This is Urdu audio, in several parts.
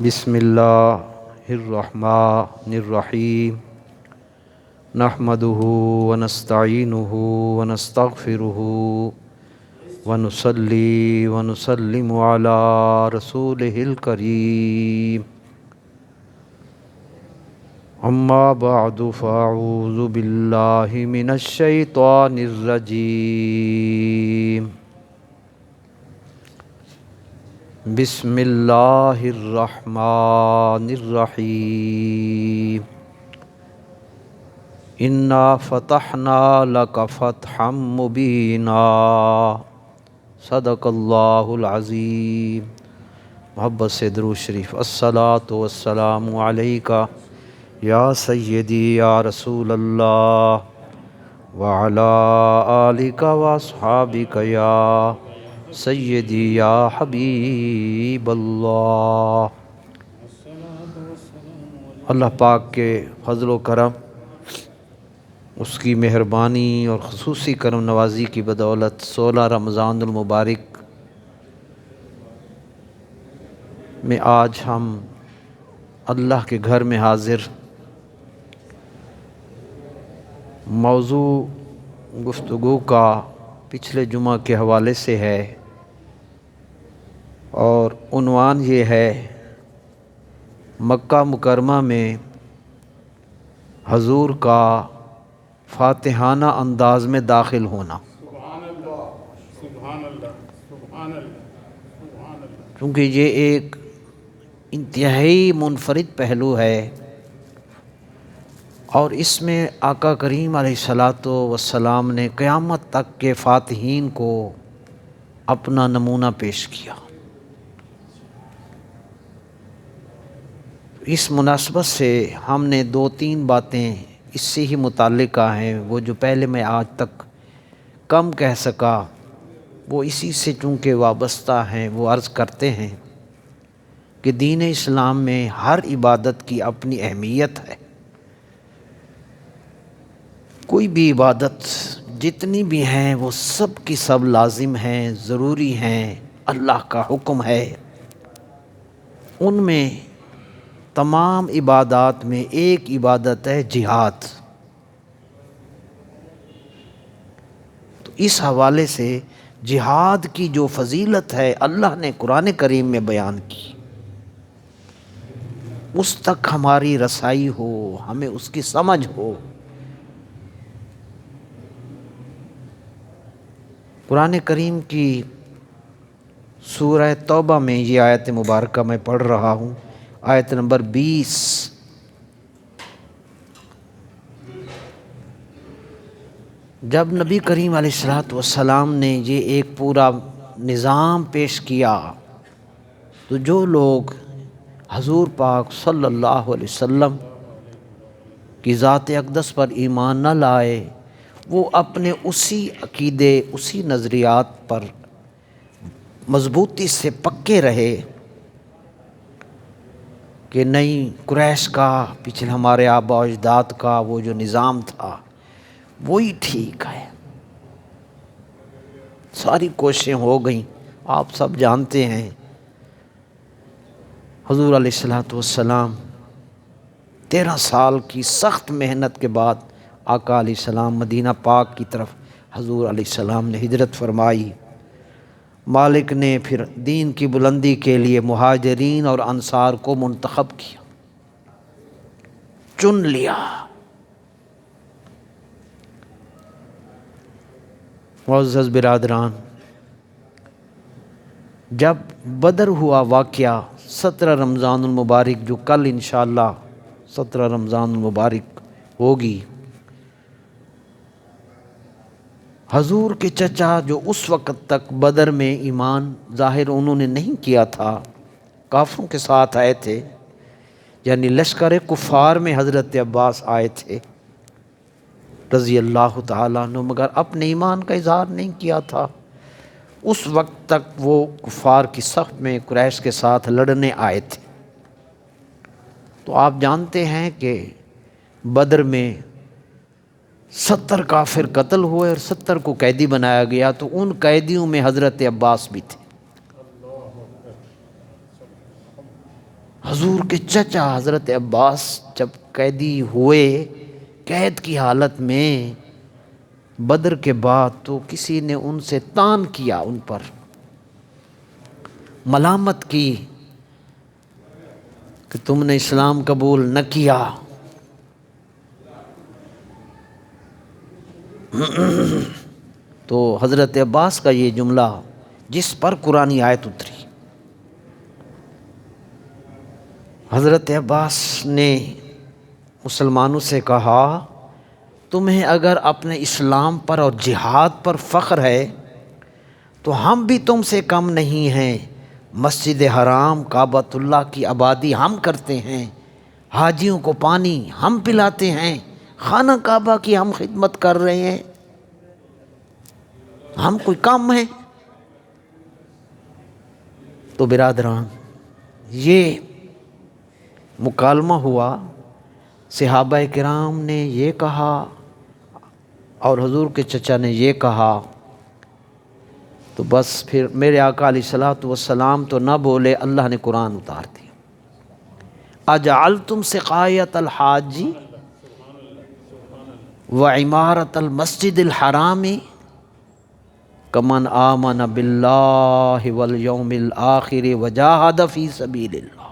بسم اللہ الرحمن الرحیم نحمدہ ونستعینہ ونستغفرہ ونصلی ونسلم علی رسولہ الکریم اما بعد فاعوذ باللہ من الشیطان الرجیم بسم اللہ الرحمن الرحیم انا فتحنا لک فتحا مبینا صدق اللہ العظیم۔ محبت سے درود شریف۔ الصلاۃ والسلام علیکہ یا سیدی یا رسول اللہ وعلی آلک واصحابک یا سیدی یا حبیب اللہ۔ اللہ پاک کے فضل و کرم، اس کی مہربانی اور خصوصی کرم نوازی کی بدولت 16 رمضان المبارک میں آج ہم اللہ کے گھر میں حاضر۔ موضوع گفتگو کا پچھلے جمعہ کے حوالے سے ہے اور عنوان یہ ہے مکہ مکرمہ میں حضور کا فاتحانہ انداز میں داخل ہونا۔ سبحان اللہ، سبحان اللہ، سبحان اللہ، سبحان اللہ۔ کیونکہ یہ ایک انتہائی منفرد پہلو ہے اور اس میں آقا کریم علیہ الصلاۃ والسلام نے قیامت تک کے فاتحین کو اپنا نمونہ پیش کیا۔ اس مناسبت سے ہم نے 2-3 باتیں اس سے ہی متعلقہ ہیں، وہ جو پہلے میں آج تک کم کہہ سکا وہ اسی سے چونکہ وابستہ ہیں، وہ عرض کرتے ہیں کہ دین اسلام میں ہر عبادت کی اپنی اہمیت ہے۔ کوئی بھی عبادت جتنی بھی ہیں وہ سب کی سب لازم ہیں، ضروری ہیں، اللہ کا حکم ہے۔ ان میں تمام عبادات میں ایک عبادت ہے جہاد۔ تو اس حوالے سے جہاد کی جو فضیلت ہے اللہ نے قرآن کریم میں بیان کی، اس تک ہماری رسائی ہو، ہمیں اس کی سمجھ ہو۔ قرآن کریم کی سورہ توبہ میں یہ آیت مبارکہ میں پڑھ رہا ہوں، آیت نمبر 20۔ جب نبی کریم علیہ السلام نے یہ ایک پورا نظام پیش کیا تو جو لوگ حضور پاک صلی اللہ علیہ وسلم کی ذات اقدس پر ایمان نہ لائے، وہ اپنے اسی عقیدے، اسی نظریات پر مضبوطی سے پکے رہے کہ نہیں، قریش کا پچھلے ہمارے آباء و اجداد کا وہ جو نظام تھا وہی ٹھیک ہے۔ ساری کوششیں ہو گئیں، آپ سب جانتے ہیں۔ حضور علیہ السلام 13 سال کی سخت محنت کے بعد آقا علیہ السلام مدینہ پاک کی طرف حضور علیہ السلام نے ہجرت فرمائی۔ مالک نے پھر دین کی بلندی کے لیے مہاجرین اور انصار کو منتخب کیا، چن لیا۔ معزز برادران، جب بدر ہوا واقعہ 17 رمضان المبارک، جو کل انشاءاللہ 17 رمضان المبارک ہوگی، حضور کے چچا جو اس وقت تک بدر میں ایمان ظاہر انہوں نے نہیں کیا تھا، کافروں کے ساتھ آئے تھے، یعنی لشکر کفار میں حضرت عباس آئے تھے رضی اللہ تعالیٰ عنہ، مگر اپنے ایمان کا اظہار نہیں کیا تھا۔ اس وقت تک وہ کفار کی صف میں قریش کے ساتھ لڑنے آئے تھے۔ تو آپ جانتے ہیں کہ بدر میں 70 کافر قتل ہوئے اور 70 کو قیدی بنایا گیا، تو ان قیدیوں میں حضرت عباس بھی تھے۔ حضور کے چچا حضرت عباس جب قیدی ہوئے، قید کی حالت میں، بدر کے بعد تو کسی نے ان سے طعن کیا، ان پر ملامت کی کہ تم نے اسلام قبول نہ کیا۔ تو حضرت عباس کا یہ جملہ جس پر قرآنی آیت اتری، حضرت عباس نے مسلمانوں سے کہا تمہیں اگر اپنے اسلام پر اور جہاد پر فخر ہے تو ہم بھی تم سے کم نہیں ہیں۔ مسجد حرام کعبۃ اللہ کی آبادی ہم کرتے ہیں، حاجیوں کو پانی ہم پلاتے ہیں، خانہ کعبہ کی ہم خدمت کر رہے ہیں، ہم کوئی کم ہیں؟ تو برادران، یہ مکالمہ ہوا، صحابہ کرام نے یہ کہا اور حضور کے چچا نے یہ کہا، تو بس پھر میرے آقا علیہ الصلوۃ والسلام تو نہ بولے، اللہ نے قرآن اتار دیا، اجعلتم سقایۃ الحاج وعمارۃ المسجد الحرام کمن آمن باللہ والیوم الآخر وجاہد فی سبیل اللہ۔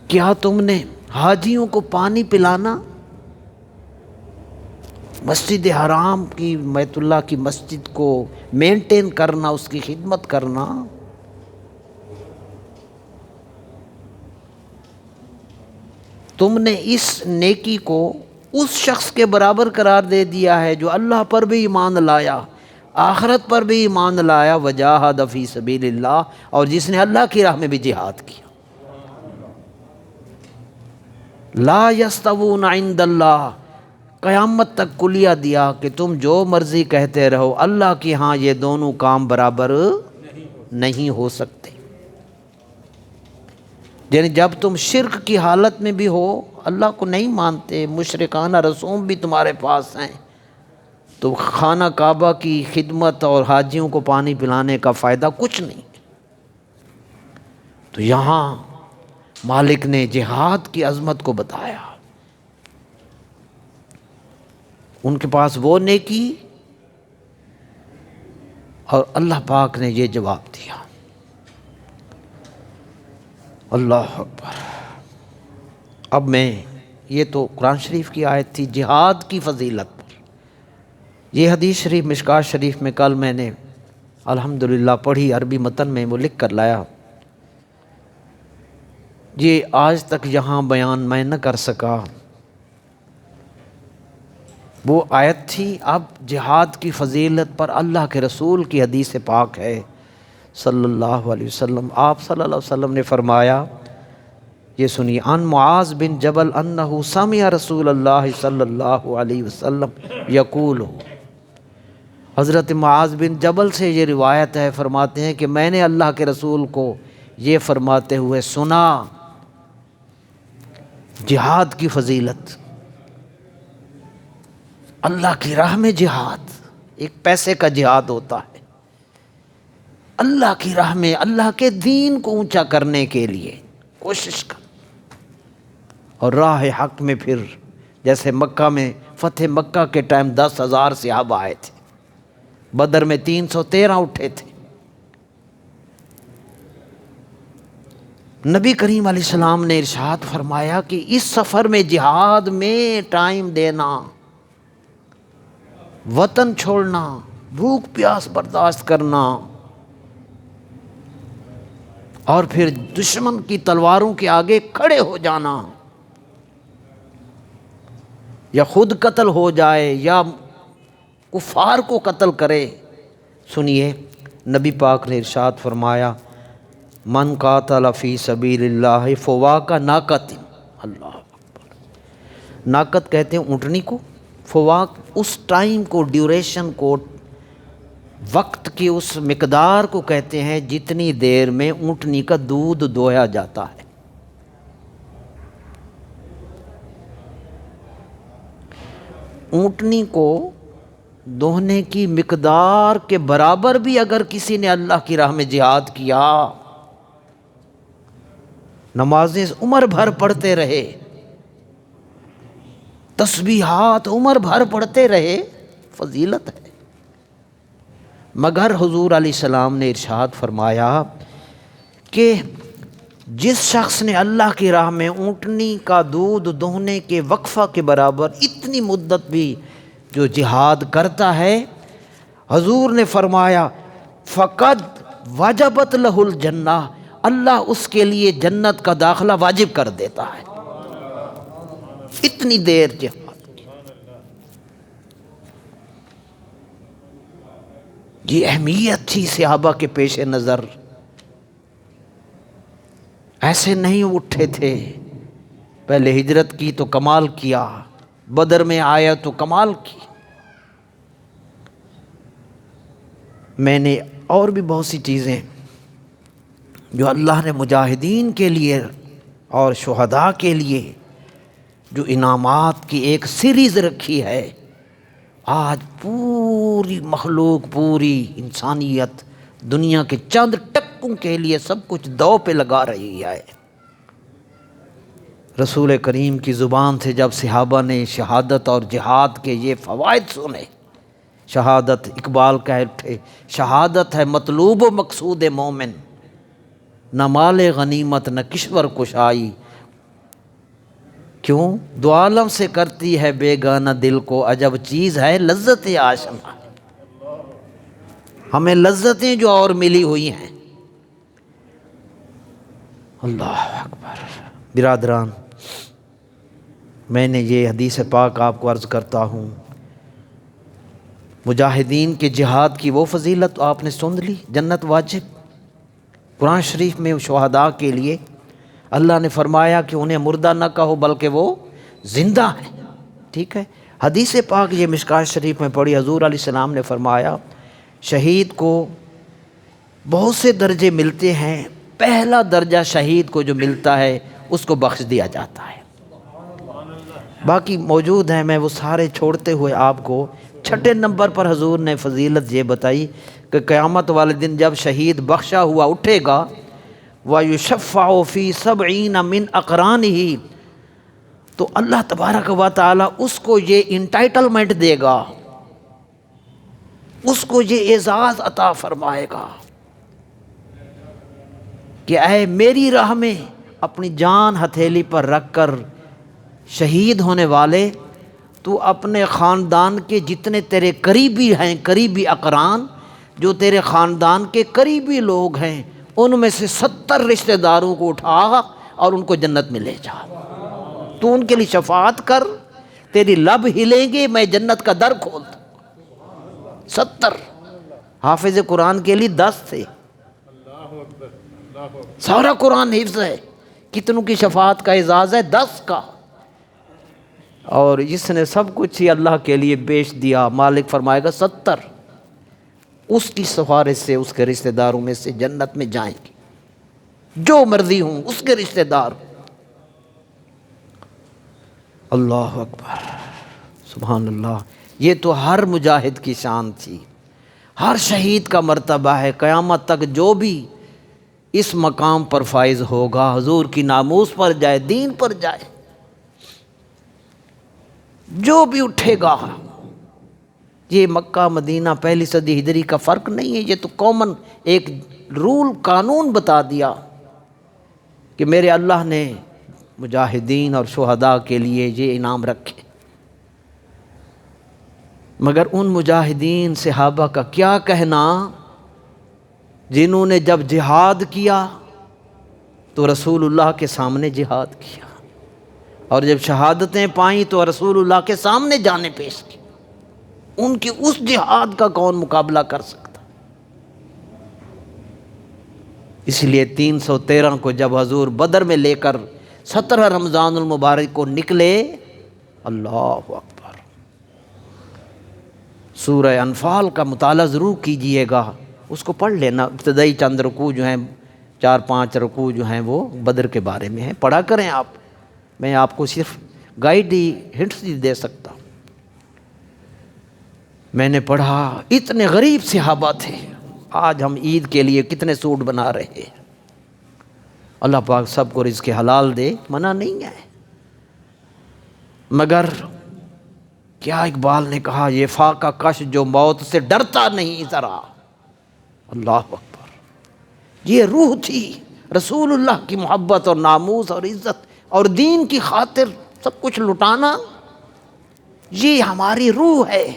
کیا تم نے حاجیوں کو پانی پلانا، مسجد حرام کی، بیت اللہ کی مسجد کو مینٹین کرنا، اس کی خدمت کرنا، تم نے اس نیکی کو اس شخص کے برابر قرار دے دیا ہے جو اللہ پر بھی ایمان لایا، آخرت پر بھی ایمان لایا، وجاہد فی سبیل اللہ، اور جس نے اللہ کی راہ میں بھی جہاد کیا۔ لا یستوون عند اللہ، قیامت تک کلیہ دیا کہ تم جو مرضی کہتے رہو، اللہ کی ہاں یہ دونوں کام برابر نہیں ہو سکتے۔ یعنی جب تم شرک کی حالت میں بھی ہو، اللہ کو نہیں مانتے، مشرکانہ رسوم بھی تمہارے پاس ہیں، تو خانہ کعبہ کی خدمت اور حاجیوں کو پانی پلانے کا فائدہ کچھ نہیں۔ تو یہاں مالک نے جہاد کی عظمت کو بتایا، ان کے پاس وہ نیکی، اور اللہ پاک نے یہ جواب دیا۔ اللہ اکبر۔ اب میں، یہ تو قرآن شریف کی آیت تھی جہاد کی فضیلت پر، یہ حدیث شریف مشکوٰۃ شریف میں کل میں نے الحمدللہ پڑھی، عربی متن میں وہ لکھ کر لایا، یہ آج تک یہاں بیان میں نہ کر سکا۔ وہ آیت تھی، اب جہاد کی فضیلت پر اللہ کے رسول کی حدیث پاک ہے صلی اللہ علیہ وسلم۔ آپ صلی اللہ علیہ وسلم نے فرمایا، یہ سنیے، عن معاذ بن جبل انہ سمع رسول اللہ صلی اللہ علیہ وسلم یقول، حضرت معاذ بن جبل سے یہ روایت ہے، فرماتے ہیں کہ میں نے اللہ کے رسول کو یہ فرماتے ہوئے سنا، جہاد کی فضیلت، اللہ کی راہ میں جہاد، ایک پیسے کا جہاد ہوتا ہے، اللہ کی راہ میں اللہ کے دین کو اونچا کرنے کے لیے کوشش کر، اور راہ حق میں پھر جیسے مکہ میں فتح مکہ کے ٹائم 10,000 صحابہ آئے تھے، بدر میں 313 اٹھے تھے، نبی کریم علیہ السلام نے ارشاد فرمایا کہ اس سفر میں جہاد میں ٹائم دینا، وطن چھوڑنا، بھوک پیاس برداشت کرنا، اور پھر دشمن کی تلواروں کے آگے کھڑے ہو جانا، یا خود قتل ہو جائے یا کفار کو قتل کرے۔ سنیے، نبی پاک نے ارشاد فرمایا، من قاتل فی سبیل اللہ فواق ناقۃ، اللہ اکبر، ناقت کہتے ہیں اونٹنی کو، فواق اس ٹائم کو، ڈیوریشن کو، وقت کی اس مقدار کو کہتے ہیں جتنی دیر میں اونٹنی کا دودھ دوہا جاتا ہے۔ اونٹنی کو دوہنے کی مقدار کے برابر بھی اگر کسی نے اللہ کی راہ میں جہاد کیا، نمازیں عمر بھر پڑھتے رہے، تسبیحات عمر بھر پڑھتے رہے، فضیلت ہے۔ مگر حضور علیہ السلام نے ارشاد فرمایا کہ جس شخص نے اللہ کی راہ میں اونٹنی کا دودھ دوہنے کے وقفہ کے برابر اتنی مدت بھی جو جہاد کرتا ہے، حضور نے فرمایا فقد وجبت لہ الجنہ، اللہ اس کے لیے جنت کا داخلہ واجب کر دیتا ہے۔ اتنی دیر جہاد کی، یہ اہمیت تھی صحابہ کے پیش نظر۔ ایسے نہیں اٹھے تھے، پہلے ہجرت کی تو کمال کیا، بدر میں آیا تو کمال کی۔ میں نے اور بھی بہت سی چیزیں جو اللہ نے مجاہدین کے لیے اور شہداء کے لیے جو انعامات کی ایک سیریز رکھی ہے، آج پوری مخلوق، پوری انسانیت دنیا کے چند ٹکوں کے لیے سب کچھ دو پہ لگا رہی ہے۔ رسول کریم کی زبان سے جب صحابہ نے شہادت اور جہاد کے یہ فوائد سنے، شہادت، اقبال کہہ اٹھے شہادت ہے مطلوب و مقصود مومن، نہ مال غنیمت نہ کشور کشائی، کیوں دو عالم سے کرتی ہے بیگانہ دل کو، عجب چیز ہے لذت آشنا۔ ہمیں لذتیں جو اور ملی ہوئی ہیں۔ اللہ اکبر۔ برادران، میں نے یہ حدیث پاک آپ کو عرض کرتا ہوں، مجاہدین کے جہاد کی وہ فضیلت آپ نے سن لی، جنت واجب۔ قرآن شریف میں شہداء کے لیے اللہ نے فرمایا کہ انہیں مردہ نہ کہو بلکہ وہ زندہ ہیں، ٹھیک ہے۔ حدیث پاک یہ مشکوٰۃ شریف میں پڑھی، حضور علیہ السلام نے فرمایا شہید کو بہت سے درجے ملتے ہیں، پہلا درجہ شہید کو جو ملتا ہے اس کو بخش دیا جاتا ہے، باقی موجود ہیں، میں وہ سارے چھوڑتے ہوئے آپ کو چھٹے نمبر پر حضور نے فضیلت یہ بتائی کہ قیامت والے دن جب شہید بخشا ہوا اٹھے گا، وَيُشَفَّعُ فِي 70 مِنْ أَقْرَانِهِ، تو اللہ تبارک و تعالیٰ اس کو یہ انٹائٹلمنٹ دے گا، اس کو یہ اعزاز عطا فرمائے گا کہ اے میری راہ میں اپنی جان ہتھیلی پر رکھ کر شہید ہونے والے، تو اپنے خاندان کے جتنے تیرے قریبی ہیں، قریبی اقران، جو تیرے خاندان کے قریبی لوگ ہیں، ان میں سے 70 رشتہ داروں کو اٹھا اور ان کو جنت میں لے جا، تو ان کے لیے شفاعت کر، تیری لب ہلیں گے، میں جنت کا در کھول دوں۔ 70 حافظ قرآن کے لیے 10 تھے، سارا قرآن حفظ ہے، کتنوں کی شفاعت کا اعزاز ہے؟ 10 کا۔ اور جس نے سب کچھ ہی اللہ کے لیے بیچ دیا، مالک فرمائے گا 70، اس کی سفارش سے اس کے رشتہ داروں میں سے جنت میں جائیں گے، جو مرضی ہوں اس کے رشتہ دار۔ اللہ اکبر، سبحان اللہ۔ یہ تو ہر مجاہد کی شان تھی، ہر شہید کا مرتبہ ہے۔ قیامت تک جو بھی اس مقام پر فائز ہوگا، حضور کی ناموس پر جائے، دین پر جائے، جو بھی اٹھے گا، یہ مکہ مدینہ پہلی صدی ہجری کا فرق نہیں ہے، یہ تو کامن ایک رول، قانون بتا دیا کہ میرے اللہ نے مجاہدین اور شہداء کے لیے یہ انعام رکھے۔ مگر ان مجاہدین صحابہ کا کیا کہنا جنہوں نے جب جہاد کیا تو رسول اللہ کے سامنے جہاد کیا، اور جب شہادتیں پائیں تو رسول اللہ کے سامنے جانیں پیش کی، ان کی اس جہاد کا کون مقابلہ کر سکتا؟ اس لیے 313 کو جب حضور بدر میں لے کر 17 رمضان المبارک کو نکلے، اللہ اکبر، سورہ انفال کا مطالعہ ضرور کیجئے گا، اس کو پڑھ لینا، ابتدائی چند رکوع جو ہیں، 4-5 رکوع جو ہیں وہ بدر کے بارے میں ہیں، پڑھا کریں آپ، میں آپ کو صرف گائیڈ ہی، ہنٹس ہی دے سکتا ہوں۔ میں نے پڑھا اتنے غریب صحابہ تھے، آج ہم عید کے لیے کتنے سوٹ بنا رہے ہیں۔ اللہ پاک سب کو رزق حلال دے، منع نہیں ہے، مگر کیا اقبال نے کہا، یہ فاقہ کش جو موت سے ڈرتا نہیں ذرا، اللہ اکبر۔ یہ روح تھی رسول اللہ کی محبت اور ناموس اور عزت اور دین کی خاطر سب کچھ لٹانا، یہ ہماری روح ہے۔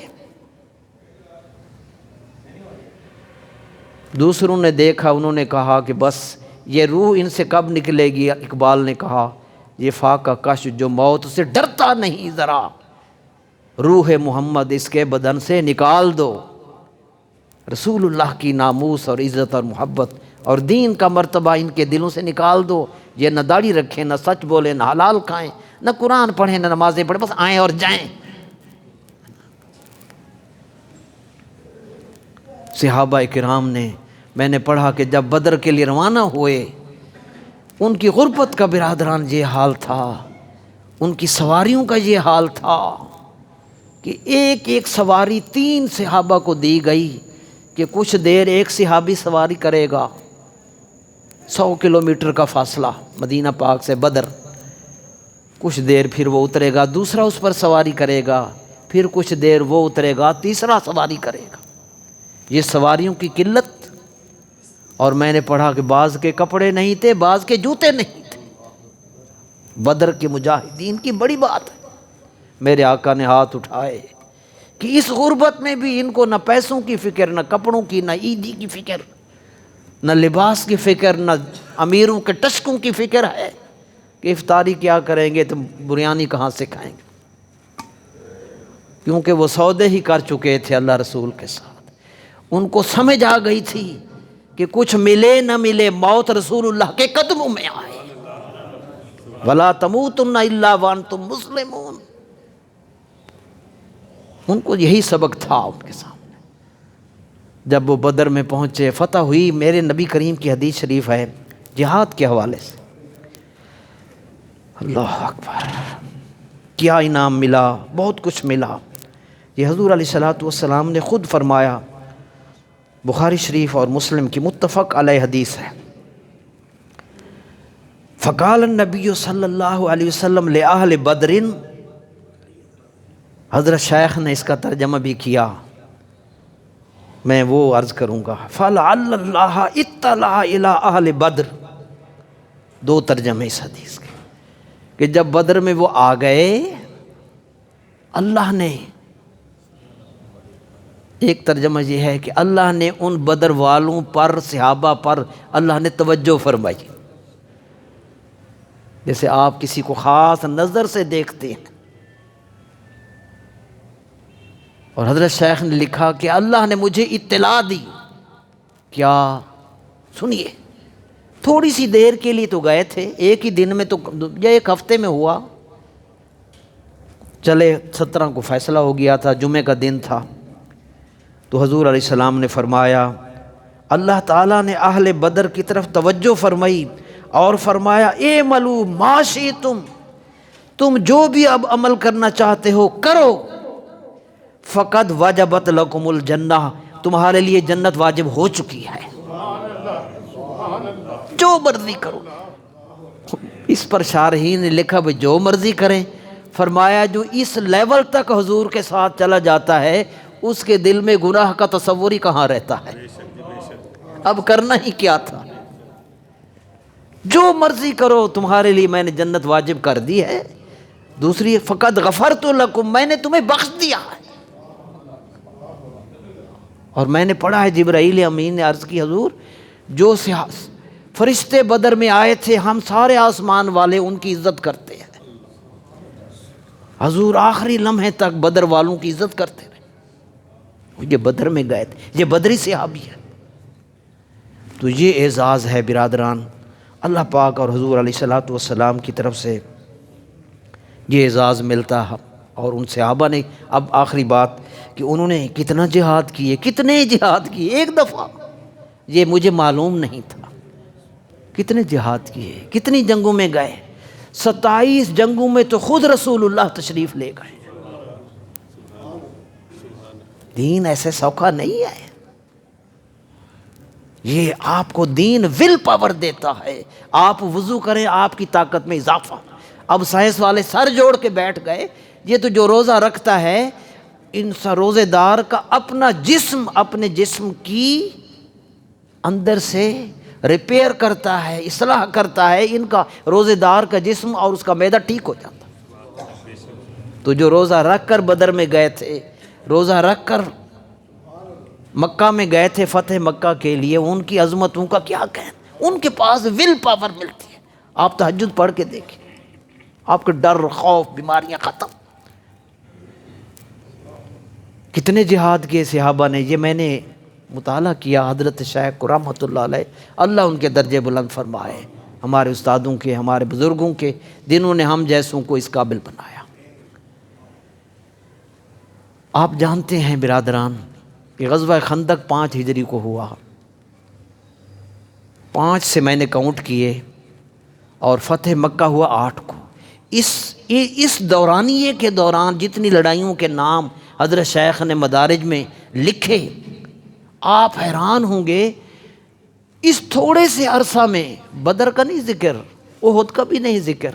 دوسروں نے دیکھا، انہوں نے کہا کہ بس یہ روح ان سے کب نکلے گی؟ اقبال نے کہا یہ فاقہ کش جو موت سے ڈرتا نہیں ذرا، روح محمد اس کے بدن سے نکال دو۔ رسول اللہ کی ناموس اور عزت اور محبت اور دین کا مرتبہ ان کے دلوں سے نکال دو۔ یہ نہ داڑھی رکھیں، نہ سچ بولیں، نہ حلال کھائیں، نہ قرآن پڑھیں، نہ نمازیں پڑھیں، بس آئیں اور جائیں۔ صحابہ کرام نے، میں نے پڑھا کہ جب بدر کے لیے روانہ ہوئے، ان کی غربت کا برادران یہ حال تھا، ان کی سواریوں کا یہ حال تھا کہ ایک ایک سواری 3 صحابہ کو دی گئی کہ کچھ دیر ایک صحابی سواری کرے گا، 100 کلومیٹر کا فاصلہ مدینہ پاک سے بدر، کچھ دیر پھر وہ اترے گا، دوسرا اس پر سواری کرے گا، پھر کچھ دیر وہ اترے گا، تیسرا سواری کرے گا۔ یہ سواریوں کی قلت، اور میں نے پڑھا کہ بعض کے کپڑے نہیں تھے، بعض کے جوتے نہیں تھے۔ بدر کے مجاہدین کی بڑی بات ہے۔ میرے آقا نے ہاتھ اٹھائے کہ اس غربت میں بھی ان کو نہ پیسوں کی فکر، نہ کپڑوں کی، نہ عیدی کی فکر، نہ لباس کی فکر، نہ امیروں کے ٹشکوں کی فکر ہے کہ افطاری کیا کریں گے تو بریانی کہاں سے کھائیں گے، کیونکہ وہ سودے ہی کر چکے تھے اللہ رسول کے ساتھ۔ ان کو سمجھ آ گئی تھی کہ کچھ ملے نہ ملے، موت رسول اللہ کے قدموں میں آئے۔ وَلَا تَمُوتُنَّ إِلَّا وَأَنْتُمْ مُسْلِمُونَ۔ ان کو یہی سبق تھا ان کے سامنے۔ جب وہ بدر میں پہنچے، فتح ہوئی، میرے نبی کریم کی حدیث شریف ہے جہاد کے حوالے سے، اللہ اکبر، کیا انعام ملا، بہت کچھ ملا۔ یہ حضور علیہ الصلوۃ والسلام نے خود فرمایا، بخاری شریف اور مسلم کی متفق علیہ حدیث ہے، فقال النبی صلی اللہ علیہ وسلم لأہل بدر، حضرت شیخ نے اس کا ترجمہ بھی کیا، میں وہ عرض کروں گا، فلعل اللہ اطلع الی اہل بدر۔ 2 ترجمے اس حدیث کے، کہ جب بدر میں وہ آ گئے، اللہ نے، ایک ترجمہ یہ ہے کہ اللہ نے ان بدر والوں پر، صحابہ پر اللہ نے توجہ فرمائی، جیسے آپ کسی کو خاص نظر سے دیکھتے ہیں۔ اور حضرت شیخ نے لکھا کہ اللہ نے مجھے اطلاع دی، کیا؟ سنیے، تھوڑی سی دیر کے لیے تو گئے تھے، ایک ہی دن میں تو، یا ایک ہفتے میں ہوا، چلے 17 کو فیصلہ ہو گیا تھا، جمعہ کا دن تھا، تو حضور علیہ السلام نے فرمایا، اللہ تعالیٰ نے اہل بدر کی طرف توجہ فرمائی اور فرمایا، اعملوا ما شئتم، تم جو بھی اب عمل کرنا چاہتے ہو کرو، فقد وجبت لکم الجنہ، تمہارے لیے جنت واجب ہو چکی ہے، جو مرضی کرو۔ اس پر شارحین نے لکھا بھی جو مرضی کریں، فرمایا جو اس لیول تک حضور کے ساتھ چلا جاتا ہے، اس کے دل میں گناہ کا تصور ہی کہاں رہتا ہے، اب کرنا ہی کیا تھا، جو مرضی کرو تمہارے لیے میں نے جنت واجب کر دی ہے۔ دوسری، فقد غفرت لکم، میں نے تمہیں بخش دیا ہے۔ اور میں نے پڑھا ہے جبرائیل امین نے عرض کی، حضور جو فرشتے بدر میں آئے تھے، ہم سارے آسمان والے ان کی عزت کرتے ہیں، حضور آخری لمحے تک بدر والوں کی عزت کرتے رہے، یہ بدر میں گئے تھے، یہ بدری صحابی ہے۔ تو یہ اعزاز ہے برادران، اللہ پاک اور حضور علیہ الصلوۃ والسلام کی طرف سے یہ اعزاز ملتا ہے۔ اور ان صحابہ نے، اب آخری بات، کہ انہوں نے کتنا جہاد کیے، کتنے جہاد کیے، ایک دفعہ یہ مجھے معلوم نہیں تھا، کتنے جہاد کیے، کتنی جنگوں میں گئے، 27 جنگوں میں تو خود رسول اللہ تشریف لے گئے، دین ایسے سوکھا نہیں ہے، یہ آپ کو دین ول پاور دیتا ہے. آپ وضو کریں آپ کی طاقت میں اضافہ. اب سائنس والے سر جوڑ کے بیٹھ گئے، یہ تو جو روزہ رکھتا ہے ان روزے دار کا اپنا جسم اپنے جسم کی اندر سے ریپیئر کرتا ہے، اصلاح کرتا ہے. ان کا روزے دار کا جسم اور اس کا معدہ ٹھیک ہو جاتا. تو جو روزہ رکھ کر بدر میں گئے تھے، روزہ رکھ کر مکہ میں گئے تھے فتح مکہ کے لیے، ان کی عظمتوں کا کیا کہنا. ان کے پاس ول پاور ملتی ہے. آپ تہجد پڑھ کے دیکھیں، آپ کے ڈر خوف بیماریاں ختم. کتنے جہاد کیے صحابہ نے، یہ میں نے مطالعہ کیا. حضرت شیخ کو رحمۃ اللہ علیہ، اللہ ان کے درجے بلند فرمائے، ہمارے استادوں کے، ہمارے بزرگوں کے، جنہوں نے ہم جیسوں کو اس قابل بنایا. آپ جانتے ہیں برادران کہ غزوہ خندق 5 ہجری کو ہوا. 5 سے میں نے کاؤنٹ کیے، اور فتح مکہ ہوا 8 کو. اس دورانیے کے دوران جتنی لڑائیوں کے نام حضرت شیخ نے مدارج میں لکھے، آپ حیران ہوں گے. اس تھوڑے سے عرصہ میں بدر کا نہیں ذکر، احد کا بھی نہیں ذکر،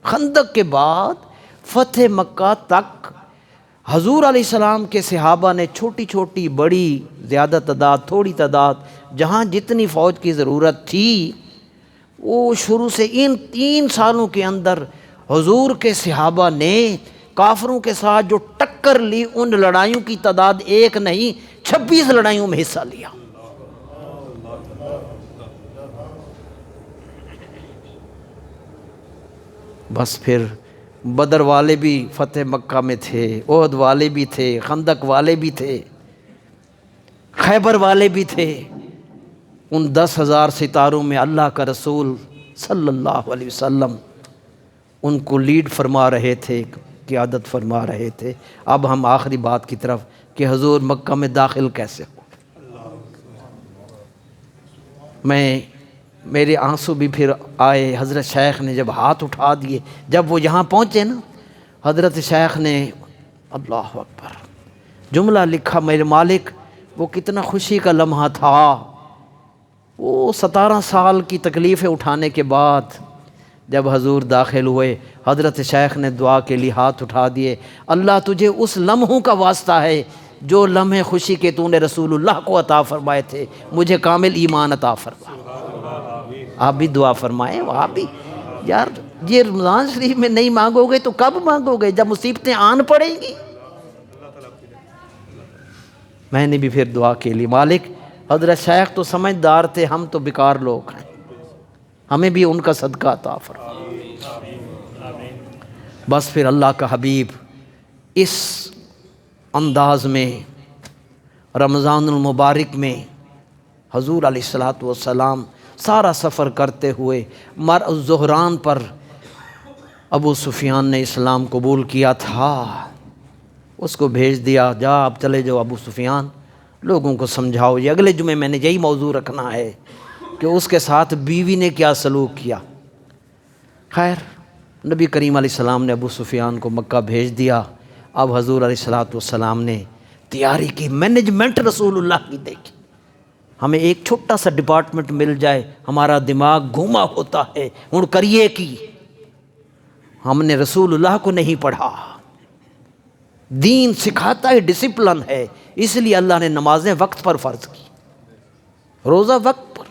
خندق کے بعد فتح مکہ تک حضور علیہ السلام کے صحابہ نے چھوٹی چھوٹی بڑی، زیادہ تعداد تھوڑی تعداد، جہاں جتنی فوج کی ضرورت تھی وہ شروع سے ان 3 سالوں کے اندر حضور کے صحابہ نے کافروں کے ساتھ جو ٹکر لی، ان لڑائیوں کی تعداد 1 نہیں 26 لڑائیوں میں حصہ لیا. بس پھر بدر والے بھی فتح مکہ میں تھے، احد والے بھی تھے، خندق والے بھی تھے، خیبر والے بھی تھے. ان 10,000 ستاروں میں اللہ کا رسول صلی اللہ علیہ وسلم ان کو لیڈ فرما رہے تھے، قیادت فرما رہے تھے. اب ہم آخری بات کی طرف کہ حضور مکہ میں داخل کیسے ہو. میرے آنسو بھی پھر آئے. حضرت شیخ نے جب ہاتھ اٹھا دیے، جب وہ یہاں پہنچے نا، حضرت شیخ نے اللہ اکبر جملہ لکھا، میرے مالک وہ کتنا خوشی کا لمحہ تھا. وہ 17 سال کی تکلیفیں اٹھانے کے بعد جب حضور داخل ہوئے، حضرت شیخ نے دعا کے لیے ہاتھ اٹھا دیے. اللہ تجھے اس لمحوں کا واسطہ ہے جو لمحے خوشی کے تو نے رسول اللہ کو عطا فرمائے تھے، مجھے کامل ایمان عطا فرما. آپ بھی دعا فرمائیں. وہاں بھی یار یہ رمضان شریف میں نہیں مانگو گے تو کب مانگو گے؟ جب مصیبتیں آن پڑیں گی. میں نے بھی پھر دعا کے لی، مالک حضرت شیخ تو سمجھدار تھے، ہم تو بیکار لوگ ہیں، ہمیں بھی ان کا صدقہ عطا فرما. بس پھر اللہ کا حبیب اس انداز میں رمضان المبارک میں حضور علیہ الصلوۃ والسلام سارا سفر کرتے ہوئے مرء الظہران پر ابو سفیان نے اسلام قبول کیا تھا. اس کو بھیج دیا، جا آپ چلے جاؤ ابو سفیان، لوگوں کو سمجھاؤ. یہ اگلے جمعے میں نے یہی موضوع رکھنا ہے کہ اس کے ساتھ بیوی نے کیا سلوک کیا. خیر نبی کریم علیہ السلام نے ابو سفیان کو مکہ بھیج دیا. اب حضور علیہ الصلوۃ والسلام نے تیاری کی، مینجمنٹ رسول اللہ کی دیکھی. ہمیں ایک چھوٹا سا ڈپارٹمنٹ مل جائے ہمارا دماغ گھوما ہوتا ہے. ہن کریے کی ہم نے رسول اللہ کو نہیں پڑھا. دین سکھاتا ہے، ڈسپلن ہے، اس لیے اللہ نے نمازیں وقت پر فرض کی، روزہ وقت پر،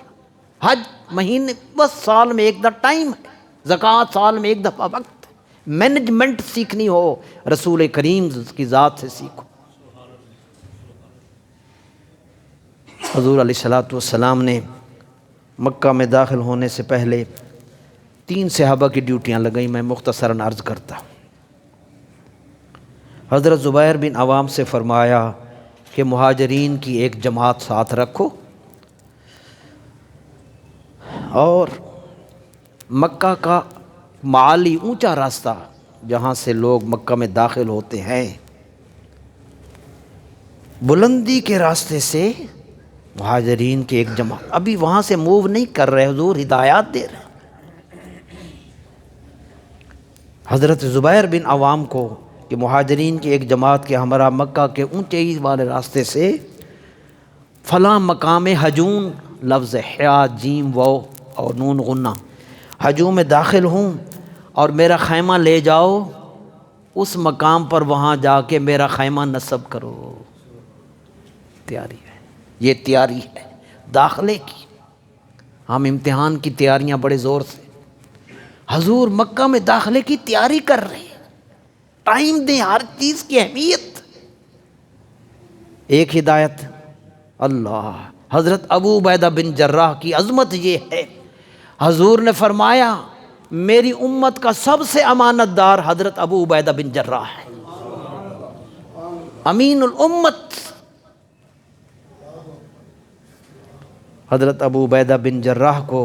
حج مہینے بس سال میں ایک دفعہ ٹائم ہے، زکوٰۃ سال میں ایک دفعہ وقت ہے. مینجمنٹ سیکھنی ہو رسول کریم کی ذات سے سیکھو. حضور علیہ الصلوۃ والسلام نے مکہ میں داخل ہونے سے پہلے 3 صحابہ کی ڈیوٹیاں لگائیں. میں مختصراً عرض کرتا ہوں. حضرت زبیر بن عوام سے فرمایا کہ مہاجرین کی ایک جماعت ساتھ رکھو اور مکہ کا معالی اونچا راستہ جہاں سے لوگ مکہ میں داخل ہوتے ہیں، بلندی کے راستے سے مہاجرین کی ایک جماعت ابھی وہاں سے موو نہیں کر رہے، حضور ہدایات دے رہے. حضرت زبیر بن عوام کو کہ مہاجرین کی ایک جماعت کے ہمراہ مکہ کے اونچے والے راستے سے فلاں مقام حجون، لفظ حیا جیم واو اور نون غنہ، حجون میں داخل ہوں اور میرا خیمہ لے جاؤ اس مقام پر، وہاں جا کے میرا خیمہ نصب کرو۔ تیاری ہے، یہ تیاری ہے داخلے کی۔ ہم امتحان کی تیاریاں بڑے زور سے، حضور مکہ میں داخلے کی تیاری کر رہے ہیں۔ ٹائم دیں، ہر چیز کی اہمیت۔ ایک ہدایت اللہ، حضرت ابو عبیدہ بن جراح کی عظمت یہ ہے، حضور نے فرمایا میری امت کا سب سے امانت دار حضرت ابو عبیدہ بن جراح ہے، امین الامت۔ حضرت ابو عبیدہ بن جراح کو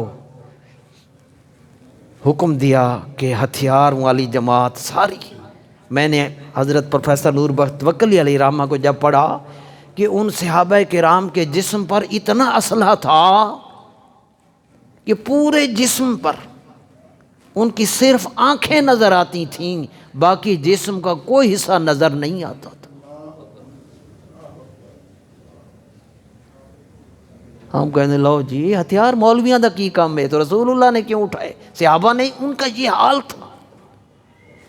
حکم دیا کہ ہتھیار والی جماعت ساری، میں نے حضرت پروفیسر نور بخت توکلی علیہ رحمہ کو جب پڑھا کہ ان صحابہ کرام کے جسم پر اتنا اسلحہ تھا کہ پورے جسم پر ان کی صرف آنکھیں نظر آتی تھیں، باقی جسم کا کوئی حصہ نظر نہیں آتا تھا۔ ہم کہنے لو جی ہتھیار مولویاں دا کی کام ہے، تو رسول اللہ نے کیوں اٹھائے؟ صحابہ نے، ان کا یہ حال تھا۔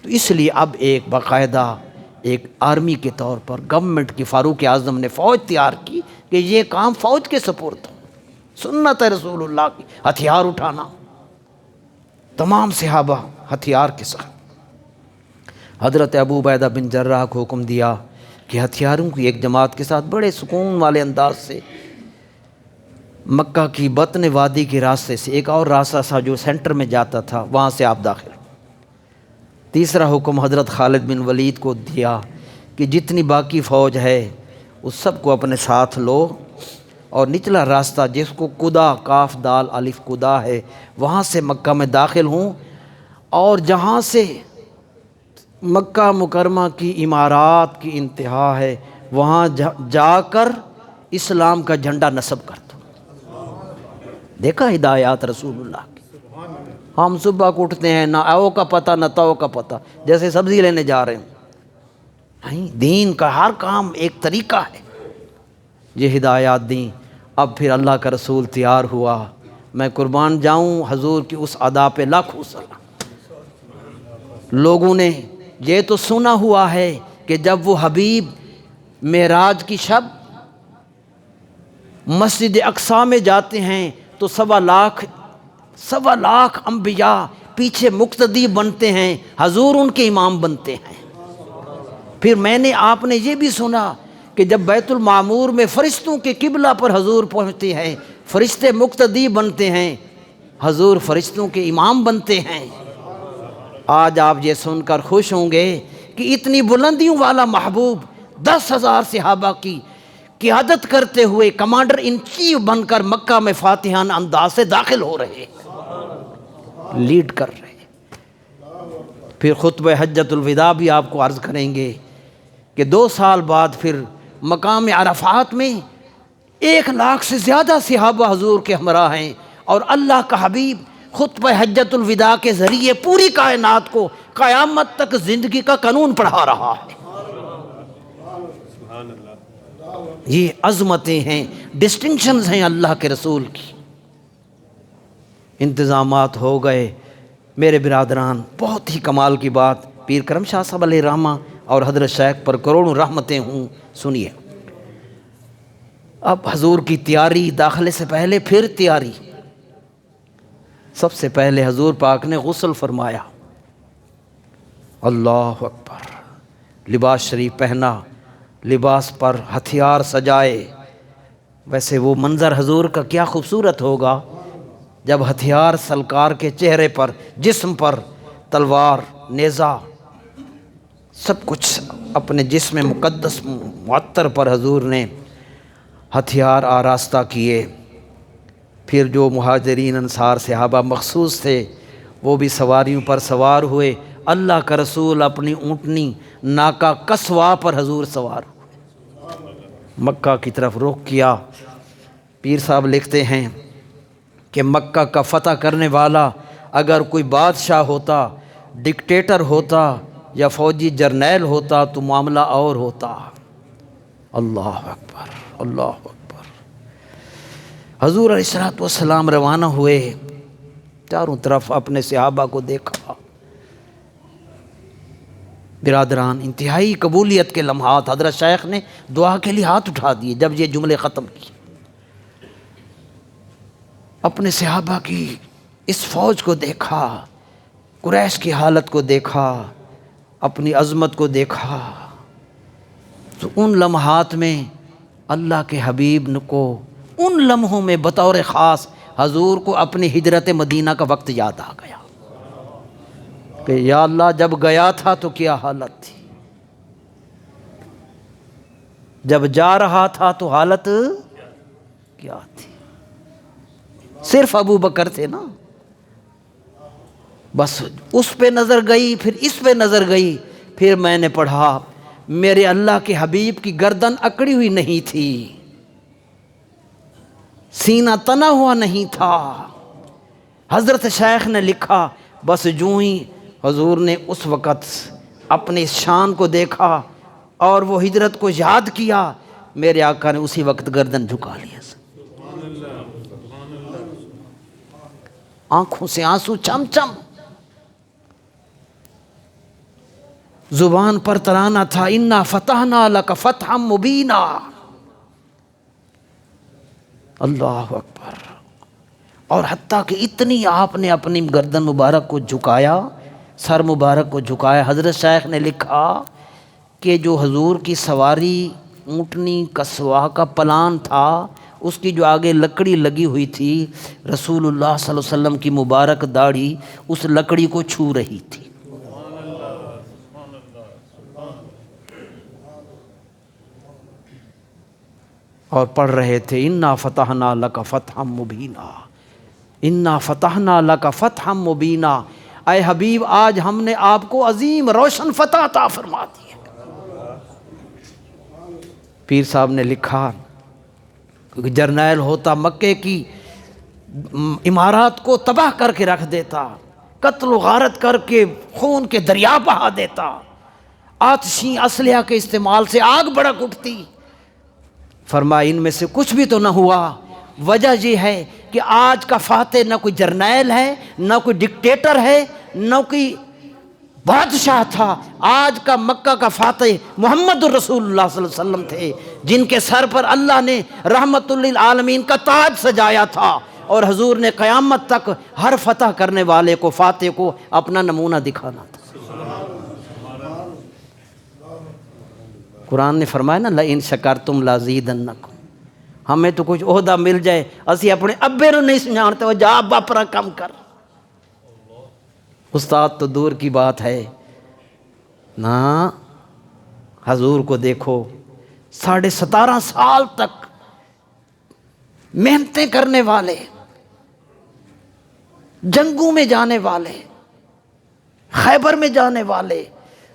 تو اس لیے اب ایک باقاعدہ ایک آرمی کے طور پر گورنمنٹ کی، فاروق اعظم نے فوج تیار کی کہ یہ کام فوج کے سپرد ہو، سنت ہے رسول اللہ کی ہتھیار اٹھانا۔ تمام صحابہ ہتھیار کے ساتھ، حضرت ابو عبیدہ بن جراح کو حکم دیا کہ ہتھیاروں کی ایک جماعت کے ساتھ بڑے سکون والے انداز سے مکہ کی بطن وادی کے راستے سے، ایک اور راستہ تھا جو سینٹر میں جاتا تھا، وہاں سے آپ داخل۔ تیسرا حکم حضرت خالد بن ولید کو دیا کہ جتنی باقی فوج ہے اس سب کو اپنے ساتھ لو، اور نچلا راستہ جس کو قدا، کاف دال الف قدا ہے، وہاں سے مکہ میں داخل ہوں، اور جہاں سے مکہ مکرمہ کی عمارات کی انتہا ہے وہاں جا کر اسلام کا جھنڈا نصب کر دو۔ دیکھا ہدایات رسول اللہ کی۔ ہم صبح کو اٹھتے ہیں، نہ او کا پتہ نہ تو کا پتہ، جیسے سبزی لینے جا رہے ہیں۔ دین کا ہر کام ایک طریقہ ہے۔ یہ ہدایات دیں، اب پھر اللہ کا رسول تیار ہوا۔ میں قربان جاؤں حضور کی اس ادا پہ لاکھوں سلام۔ لوگوں نے یہ تو سنا ہوا ہے کہ جب وہ حبیب معراج کی شب مسجد اقصیٰ میں جاتے ہیں تو 1.25 لاکھ انبیاء پیچھے مقتدی بنتے ہیں، حضور ان کے امام بنتے ہیں۔ پھر میں نے، آپ نے یہ بھی سنا کہ جب بیت المعمور میں فرشتوں کے قبلہ پر حضور پہنچتے ہیں، فرشتے مقتدی بنتے ہیں، حضور فرشتوں کے امام بنتے ہیں۔ آج آپ یہ سن کر خوش ہوں گے کہ اتنی بلندیوں والا محبوب 10,000 صحابہ کی قیادت کرتے ہوئے کمانڈر ان چیف بن کر مکہ میں فاتحانہ انداز سے داخل ہو رہے، لیڈ کر رہے۔ پھر خطبہ حجۃ الوداع بھی آپ کو عرض کریں گے کہ 2 سال بعد پھر مقام عرفات میں 1 لاکھ سے زیادہ صحابہ حضور کے ہمراہ ہیں، اور اللہ کا حبیب خطبہ حجۃ الوداع کے ذریعے پوری کائنات کو قیامت تک زندگی کا قانون پڑھا رہا ہے۔ یہ عظمتیں ہیں، ڈسٹنکشنز ہیں اللہ کے رسول کی۔ انتظامات ہو گئے میرے برادران، بہت ہی کمال کی بات، پیر کرم شاہ صاحب علیہ رحمہ اور حضرت شیخ پر کروڑوں رحمتیں ہوں۔ سنیے، اب حضور کی تیاری، داخلے سے پہلے پھر تیاری۔ سب سے پہلے حضور پاک نے غسل فرمایا، اللہ اکبر، لباس شریف پہنا، لباس پر ہتھیار سجائے۔ ویسے وہ منظر حضور کا کیا خوبصورت ہوگا جب ہتھیار سلکار کے چہرے پر، جسم پر تلوار، نیزہ، سب کچھ اپنے جسم مقدس معطر پر حضور نے ہتھیار آراستہ کیے۔ پھر جو مہاجرین انصار صحابہ مخصوص تھے وہ بھی سواریوں پر سوار ہوئے۔ اللہ کا رسول اپنی اونٹنی ناکا قصوا پر حضور سوار ہوئے، مکہ کی طرف رخ کیا۔ پیر صاحب لکھتے ہیں کہ مکہ کا فتح کرنے والا اگر کوئی بادشاہ ہوتا، ڈکٹیٹر ہوتا، یا فوجی جرنیل ہوتا تو معاملہ اور ہوتا۔ اللہ اکبر، اللہ اکبر۔ حضور علیہ الصلوۃ والسلام روانہ ہوئے، چاروں طرف اپنے صحابہ کو دیکھا۔ برادران، انتہائی قبولیت کے لمحات، حضرت شیخ نے دعا کے لیے ہاتھ اٹھا دیے جب یہ جملے ختم کیے۔ اپنے صحابہ کی اس فوج کو دیکھا، قریش کی حالت کو دیکھا، اپنی عظمت کو دیکھا، تو ان لمحات میں اللہ کے حبیب کو ان لمحوں میں بطور خاص حضور کو اپنی ہجرت مدینہ کا وقت یاد آ گیا کہ یا اللہ جب گیا تھا تو کیا حالت تھی، جب جا رہا تھا تو حالت کیا تھی۔ صرف ابو بکر تھے نا، بس اس پہ نظر گئی، پھر اس پہ نظر گئی، پھر میں نے پڑھا میرے اللہ کے حبیب کی گردن اکڑی ہوئی نہیں تھی، سینہ تنا ہوا نہیں تھا۔ حضرت شیخ نے لکھا بس جوں ہی حضور نے اس وقت اپنی شان کو دیکھا اور وہ ہجرت کو یاد کیا، میرے آقا نے اسی وقت گردن جھکا لیا، آنکھوں سے آنسو چم چم، زبان پر ترانہ تھا انا فتحنا لک فتحا مبینا۔ اللہ اکبر۔ اور حتیٰ کہ اتنی آپ نے اپنی گردن مبارک کو جھکایا، سر مبارک کو جھکایا، حضرت شیخ نے لکھا کہ جو حضور کی سواری اونٹنی کسوا کا پلان تھا، اس کی جو آگے لکڑی لگی ہوئی تھی، رسول اللہ صلی اللہ علیہ وسلم کی مبارک داڑھی اس لکڑی کو چھو رہی تھی۔ اور پڑھ رہے تھے انا فتحنا لک فتحا مبینا، انا فتحنا لک فتحا مبینا، اے حبیب آج ہم نے آپ کو عظیم روشن فتح عطا فرما دی ہے۔ پیر صاحب نے لکھا کہ جرنیل ہوتا مکے کی عمارات کو تباہ کر کے رکھ دیتا، قتل و غارت کر کے خون کے دریا بہا دیتا، آتشی اسلحہ کے استعمال سے آگ بھڑک اٹھتی۔ فرمایا ان میں سے کچھ بھی تو نہ ہوا، وجہ یہ ہے کہ آج کا فاتح نہ کوئی جرنیل ہے، نہ کوئی ڈکٹیٹر ہے، نہ کوئی بادشاہ تھا، آج کا مکہ کا فاتح محمد الرسول اللہ صلی اللہ علیہ وسلم تھے، جن کے سر پر اللہ نے رحمت للعالمین کا تاج سجایا تھا، اور حضور نے قیامت تک ہر فتح کرنے والے کو، فاتح کو اپنا نمونہ دکھانا تھا۔ قرآن نے فرمایا نا لئن شکرتم لازیدنکم، ہمیں تو کچھ عہدہ مل جائے اسی اپنے ابے نو نہیں سمجھانتے ہو، جا ابا پرا کم کر، استاد تو دور کی بات ہے نا۔ حضور کو دیکھو 17.5 سال تک محنتیں کرنے والے، جنگوں میں جانے والے، خیبر میں جانے والے،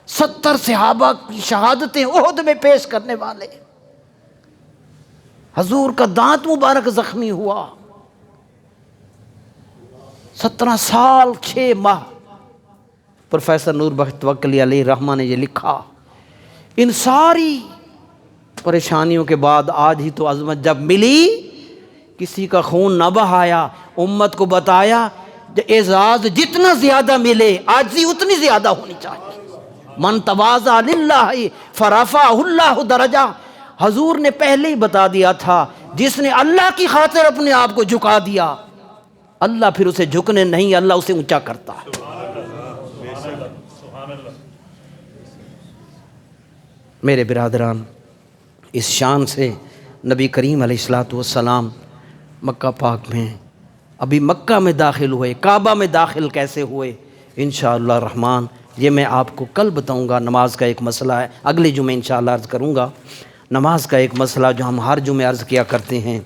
70 صحابہ کی شہادتیں احد میں پیش کرنے والے، حضور کا دانت مبارک زخمی ہوا، 17 سال 6 ماہ۔ پروفیسر نور بخش توکلی علیہ رحمہ نے یہ لکھا، ان ساری پریشانیوں کے بعد آج ہی تو عظمت جب ملی، کسی کا خون نہ بہایا، امت کو بتایا اعزاز جتنا زیادہ ملے عاجزی اتنی زیادہ ہونی چاہیے۔ من تواضع للہ فرفعہ اللہ درجہ، حضور نے پہلے ہی بتا دیا تھا جس نے اللہ کی خاطر اپنے آپ کو جھکا دیا، اللہ پھر اسے جھکنے نہیں، اللہ اسے اونچا کرتا ہے۔ میرے برادران، اس شان سے نبی کریم علیہ الصلوۃ والسلام مکہ پاک میں، ابھی مکہ میں داخل ہوئے، کعبہ میں داخل کیسے ہوئے، انشاءاللہ الرحمن یہ میں آپ کو کل بتاؤں گا۔ نماز کا ایک مسئلہ ہے، اگلے جمعے انشاءاللہ عرض کروں گا۔ نماز کا ایک مسئلہ جو ہم ہر جمعے عرض کیا کرتے ہیں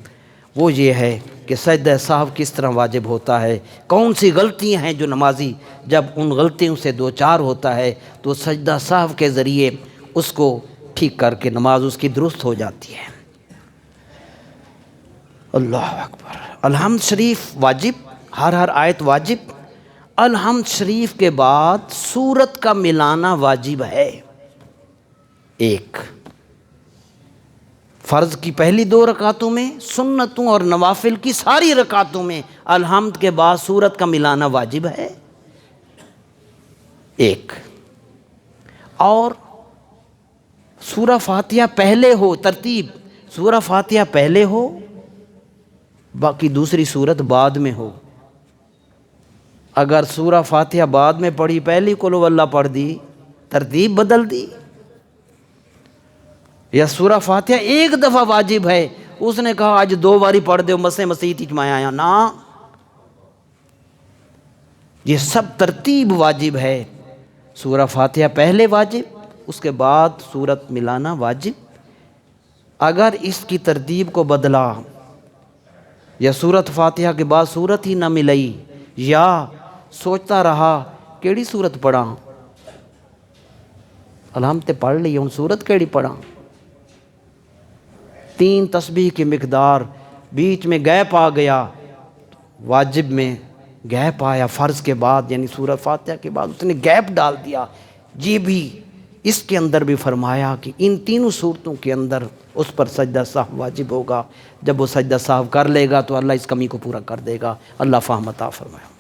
وہ یہ ہے کہ سجدہ سہو کس طرح واجب ہوتا ہے، کون سی غلطیاں ہیں جو نمازی جب ان غلطیوں سے دوچار ہوتا ہے تو سجدہ سہو کے ذریعے اس کو ٹھیک کر کے نماز اس کی درست ہو جاتی ہے۔ اللہ اکبر۔ الحمد شریف واجب، ہر آیت واجب، الحمد شریف کے بعد سورت کا ملانا واجب ہے. ایک فرض کی پہلی 2 رکعتوں میں، سنتوں اور نوافل کی ساری رکعتوں میں الحمد کے بعد سورت کا ملانا واجب ہے. ایک اور سورہ فاتحہ پہلے ہو، ترتیب سورہ فاتحہ پہلے ہو، باقی دوسری سورت بعد میں ہو. اگر سورہ فاتحہ بعد میں پڑھی، پہلی قل ہو اللہ پڑھ دی، ترتیب بدل دی. یا سورہ فاتحہ ایک دفعہ واجب ہے، اس نے کہا آج 2 باری پڑھ دے مسے مسیح میں آیا نا، یہ سب ترتیب واجب ہے. سورہ فاتحہ پہلے واجب، اس کے بعد سورت ملانا واجب. اگر اس کی ترتیب کو بدلا یا سورت فاتحہ کے بعد سورت ہی نہ ملئی، یا سوچتا رہا کیڑی سورت پڑھا، الحمد پڑھ لی ہوں سورت کیڑی پڑھا، 3 تسبیح کی مقدار، بیچ میں گیپ آ گیا، واجب میں گیپ آیا فرض کے بعد یعنی سورہ فاتحہ کے بعد اس نے گیپ ڈال دیا. یہ بھی اس کے اندر بھی فرمایا کہ ان تینوں صورتوں کے اندر اس پر سجدہ سہو واجب ہوگا. جب وہ سجدہ سہو کر لے گا تو اللہ اس کمی کو پورا کر دے گا. اللہ فہم عطا فرمائے.